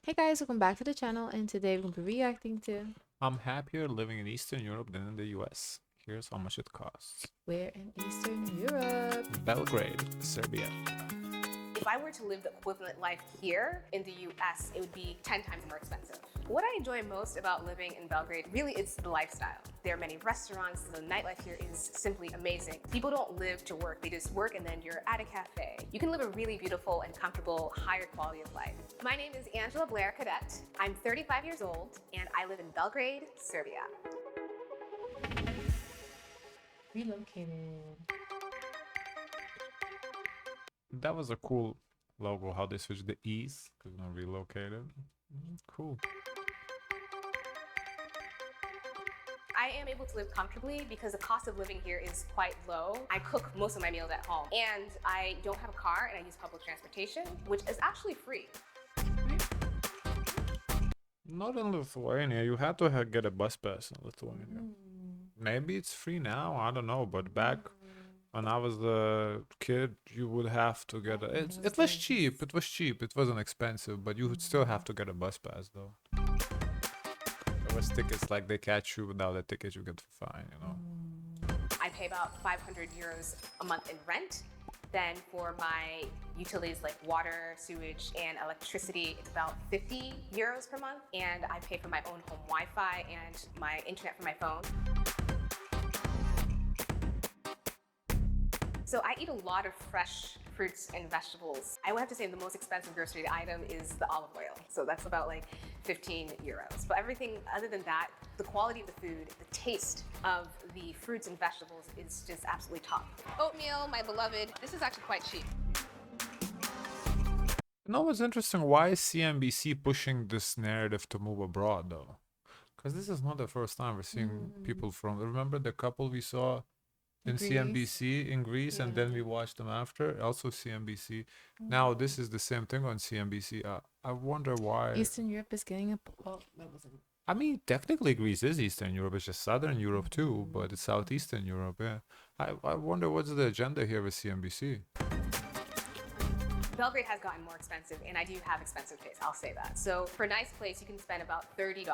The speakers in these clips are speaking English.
Hey guys, welcome back to the channel, and today we're going to be reacting to I'm happier living in Eastern Europe than in the US. Here's how much it costs. Where in Eastern Europe. Belgrade, Serbia. If I were to live the equivalent life here in the US, it would be 10 times more expensive. What I enjoy most about living in Belgrade really is the lifestyle. There are many restaurants, the nightlife here is simply amazing. People don't live to work, they just work and then you're at a cafe. You can live a really beautiful and comfortable, higher quality of life. My name is Angela Blair Cadet. I'm 35 years old and I live in Belgrade, Serbia. Relocated. That was a cool logo, how they switched the E's, because I'm relocated. Cool. I am able to live comfortably because the cost of living here is quite low. I cook most of my meals at home and I don't have a car and I use public transportation, which is actually free. Not in Lithuania. You had to get a bus pass in Lithuania. Maybe it's free now. I don't know. But back when I was a kid, you would have to get a. It was cheap. It was cheap. It wasn't expensive, but you would still have to get a bus pass though. There was tickets like they catch you without a ticket, you get fine. I pay about 500 euros a month in rent. Then for my utilities like water, sewage, and electricity, it's about 50 euros per month. And I pay for my own home Wi-Fi and my internet for my phone. So I eat a lot of fresh fruits and vegetables. I would have to say the most expensive grocery item is the olive oil. So that's about like 15 euros. But everything other than that, the quality of the food, the taste of the fruits and vegetables is just absolutely top. Oatmeal, my beloved, this is actually quite cheap. You know what's interesting? Why is CNBC pushing this narrative to move abroad though? Because this is not the first time we're seeing people from. Remember the couple we saw in Greece. CNBC in Greece, and then we watched them after, also CNBC. Now this is the same thing on CNBC. I wonder why. Eastern Europe is getting a. Well, that wasn't. I mean, technically Greece is Eastern Europe. It's just Southern Europe too, but it's Southeastern Europe. Yeah. I wonder what's the agenda here with CNBC. Belgrade has gotten more expensive, and I do have expensive taste, I'll say that. So for a nice place, you can spend about $30.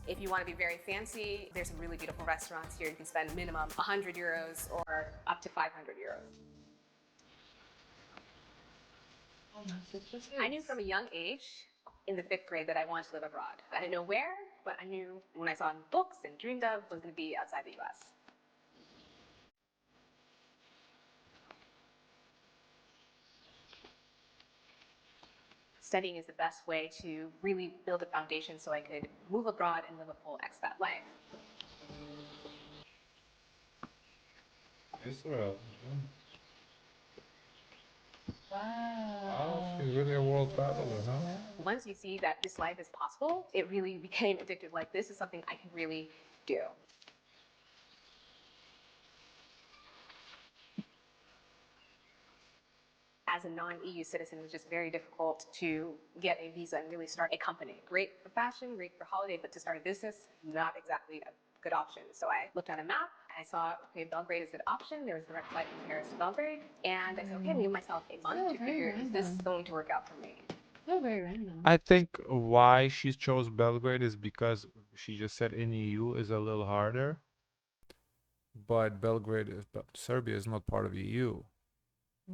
If you want to be very fancy, there's some really beautiful restaurants here. You can spend minimum 100 euros or up to 500 euros. I knew from a young age in the 5th grade that I wanted to live abroad. I didn't know where, but I knew when I saw in books and dreamed of was going to be outside the US. Studying is the best way to really build a foundation so I could move abroad and live a full expat life. Israel. Wow. She's really a world traveler, huh? Once you see that this life is possible, it really became addictive. Like, this is something I can really do. As a non-EU citizen, it was just very difficult to get a visa and really start a company. Great for fashion, great for holiday, but to start a business, not exactly a good option. So I looked on a map, I saw, okay, Belgrade is a good option. There was a direct flight from Paris to Belgrade. And I said, okay, I'm giving myself a month to figure, is this going to work out for me? So very random. I think why she chose Belgrade is because she just said in EU is a little harder, but Serbia is not part of EU.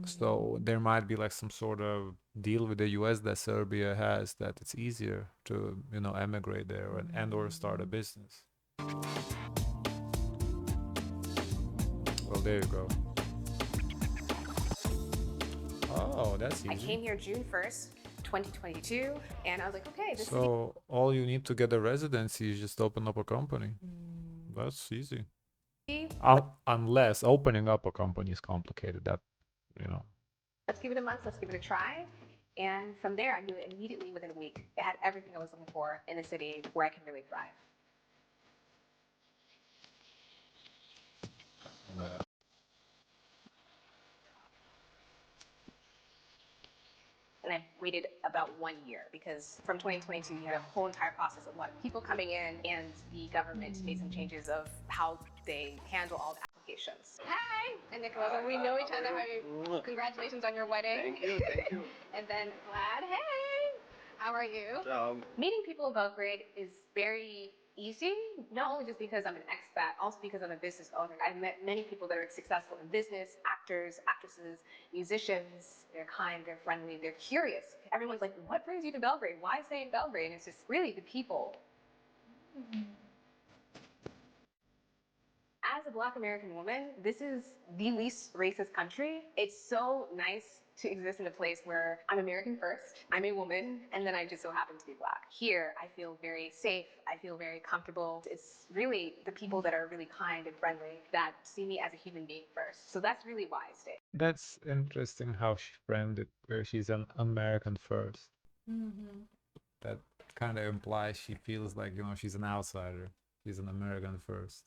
So there might be like some sort of deal with the US that Serbia has that it's easier to, emigrate there and or start a business. Well, there you go. Oh, that's easy. I came here June 1st, 2022, and I was like, okay, this So all you need to get a residency is just open up a company. That's easy. is Unless opening up a company is complicated. let's give it a month, let's give it a try. And from there, I knew it immediately within a week. It had everything I was looking for in a city where I can really thrive. And I waited about 1 year because from 2022, you had a whole entire process of what people coming in, and the government made some changes of how they handle all the applications. Hi, and Nicholas, we know each other. Congratulations on your wedding. Thank you. And then Vlad, hey. How are you? Ciao. Meeting people in Belgrade is very easy, not only just because I'm an expat, also because I'm a business owner. I've met many people that are successful in business, actors, actresses, musicians. They're kind, they're friendly, they're curious. Everyone's like, what brings you to Belgrade? Why stay in Belgrade? And it's just really the people. As a Black American woman, this is the least racist country. It's so nice to exist in a place where I'm American first, I'm a woman, and then I just so happen to be Black. Here, I feel very safe. I feel very comfortable. It's really the people that are really kind and friendly that see me as a human being first. So that's really why I stay. That's interesting how she framed it, where she's an American first. That kind of implies she feels like, she's an outsider. She's an American first.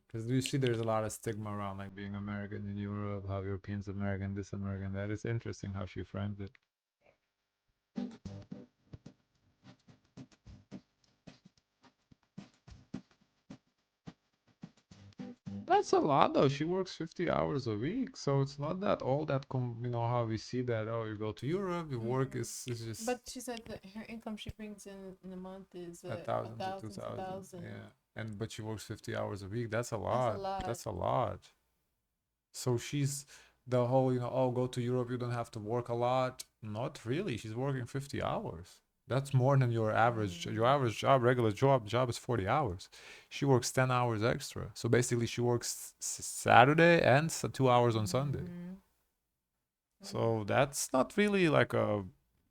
Because you see there's a lot of stigma around like being American in Europe, how Europeans American, this American, that. Is interesting how she framed it. That's a lot though. She works 50 hours a week, so it's not that all that how we see that, oh, you go to Europe, your work is just But she said that her income she brings in a month is 1,000 to 2,000. Yeah. But she works 50 hours a week. That's a lot. lot. That's a lot. So she's the whole, oh, go to Europe, you don't have to work a lot. Not really. She's working 50 hours. That's more than your average. Your average job, regular job is 40 hours. She works 10 hours extra. So basically, she works Saturday and 2 hours on Sunday. So that's not really like a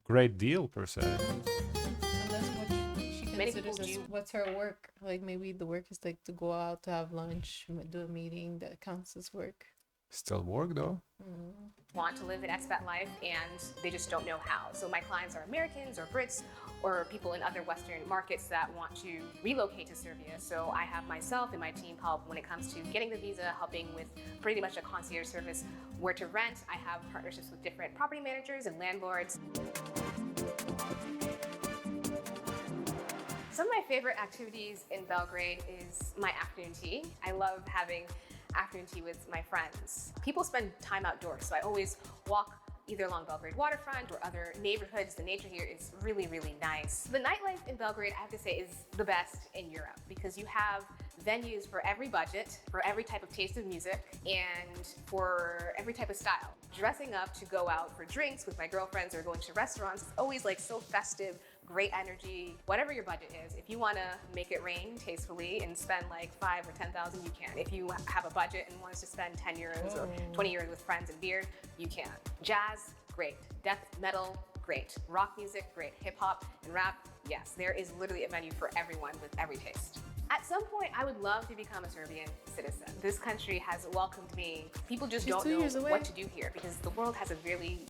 great deal per se. And that's what she Many considers people as do. what's her work. Like maybe the work is like to go out to have lunch, do a meeting that counts as work. Still work though. Want to live an expat life and they just don't know how. So my clients are Americans or Brits or people in other Western markets that want to relocate to Serbia. So I have myself and my team help when it comes to getting the visa, helping with pretty much a concierge service, where to rent. I have partnerships with different property managers and landlords. Some of my favorite activities in Belgrade is my afternoon tea. I love having afternoon tea with my friends. People spend time outdoors, so I always walk either along Belgrade waterfront or other neighborhoods. The nature here is really, really nice. The nightlife in Belgrade, I have to say, is the best in Europe because you have venues for every budget, for every type of taste of music, and for every type of style. Dressing up to go out for drinks with my girlfriends or going to restaurants is always like so festive, great energy. Whatever your budget is, if you want to make it rain tastefully and spend like 5 or 10,000, you can. If you have a budget and want to spend 10 euros or 20 euros with friends and beer, you can. Jazz, great. Death metal, great. Rock music, great. Hip hop and rap, yes. There is literally a menu for everyone with every taste. At some point, I would love to become a Serbian citizen. This country has welcomed me. People just She's don't 2 know years away. what to do here because the world has a really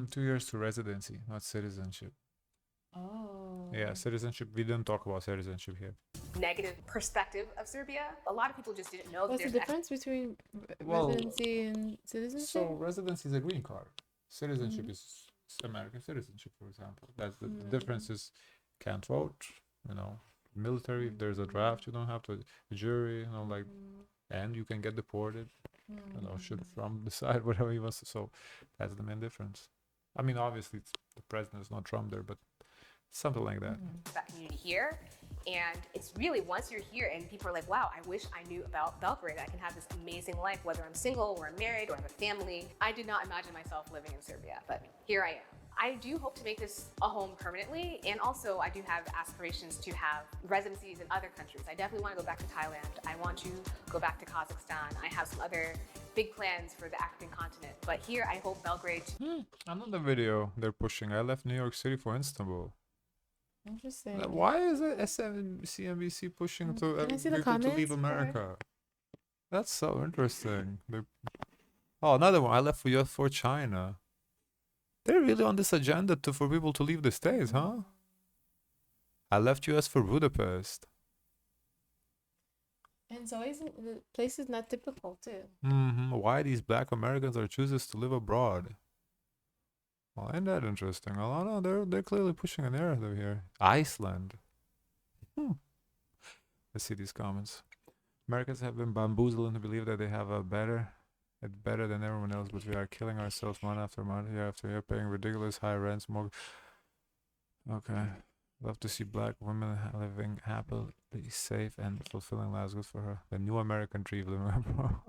2 years to residency, not citizenship. Oh. Yeah, citizenship. We didn't talk about citizenship here. negative perspective of Serbia. A lot of people just didn't know that What's the there's difference between Well, residency and citizenship? So residency is a green card. Citizenship is American citizenship, for example. That's the difference is can't vote, military, if there's a draft, you don't have to, jury, like, and you can get deported, should Trump decide whatever he wants to. So that's the main difference. I mean, obviously, the president is not Trump there, but something like that. that community here. And it's really, once you're here and people are like, wow, I wish I knew about Belgrade. I can have this amazing life, whether I'm single or I'm married or have a family. I did not imagine myself living in Serbia, but here I am. I do hope to make this a home permanently. And also I do have aspirations to have residencies in other countries. I definitely want to go back to Thailand. I want to go back to Kazakhstan. I have some other big plans for the African continent. But here I hope Belgrade. Another video they're pushing. I left New York City for Istanbul. Interesting. Why is it CNBC pushing to Can I see the people to leave comments? America? That's so interesting. Oh, another one. I left for China. They're really on this agenda for people to leave the States, huh? I left US for Budapest. And it's always the place is not typical too. Why these Black Americans are chooses to live abroad? Well, ain't that interesting? Oh no, they're clearly pushing a narrative here. Iceland. Let's see these comments. Americans have been bamboozled into believe that they have it's better than everyone else, but we are killing ourselves month after month, year after year, paying ridiculous high rents, more. Okay. Love to see black women living happily, safe, and fulfilling lives. Good for her. The new American dream, remember?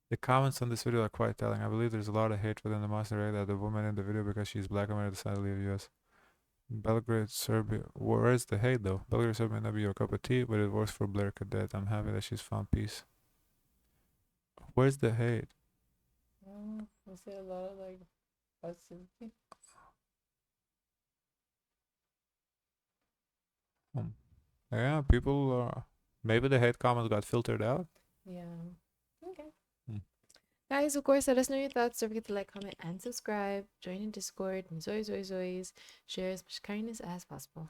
The comments on this video are quite telling. I believe there's a lot of hatred in the Muslim area that the woman in the video because she's black American decided to leave US. Belgrade, Serbia. Where is the hate though? Belgrade, Serbia may not be your cup of tea, but it works for Blair Cadet. I'm happy that she's found peace. Where's the hate? I see a lot of like positivity. Yeah, people are. Maybe the hate comments got filtered out. Yeah. Okay. Guys, of course, let us know your thoughts. Don't forget to like, comment, and subscribe. Join in Discord. And Zoys, share as much kindness as possible.